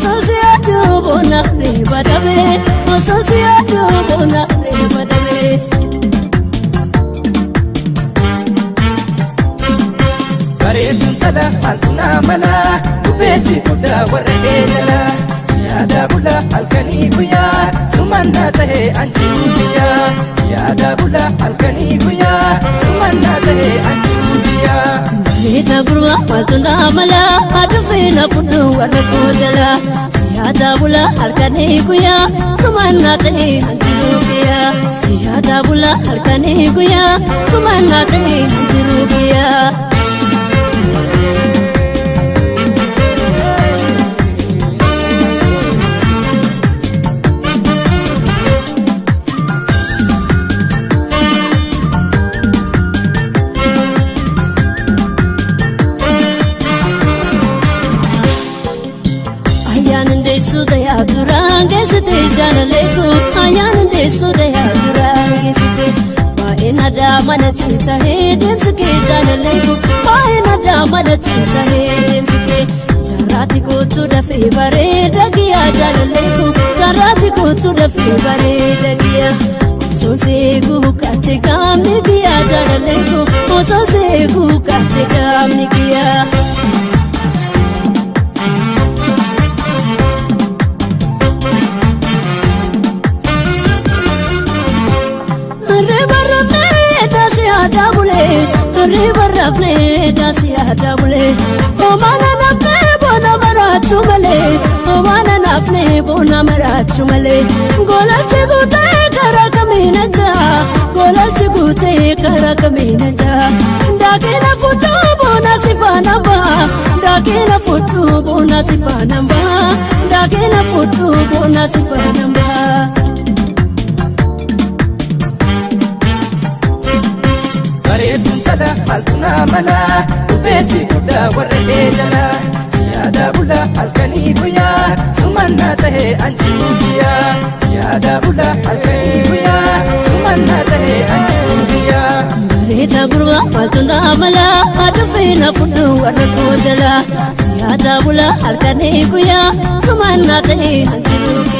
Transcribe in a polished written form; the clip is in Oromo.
ososiatu bona rebadabe ososiatu bona rebadabe bareedun tala altuna mala dubesi fuda warreedala siada bula alkani guya sumanna tahe anjudiya siada bula alkani guya sumanna tahe anjudiya Nita burwa altuna mala adufena fudu warreedala siada bula alkani guya sumanna tahe anjudiya siada bula alkani guya sumanna tahe anjudiya Sudaya durange site janaleku ayanande sudaya durange site baina da manati tahe demske janaleku baina da manati tahe demske jarati ko tu da febare dagiya janaleku jarati ko tu da febare dagiya so se gu kate kamni biya janaleku so se gu kate kamni kiya River rafne dasiya dabule omana nafne bona marachu male omana nafne bona marachu male golal chigute kara kamina ja golal chigute kara kamina ja dakena futu bona sifana ba dakena futu bona sifana ba dakena futu bona sifana ba bareedun tala altuna mala dubesi fuda warreedala siada bula alkani guya sumanna tahe anjudiya siada bula alkani guya sumanna tahe anjudiya Nita burwa altuna mala adufena fudu warreedala siada bula alkani guya sumanna tahe anjudiya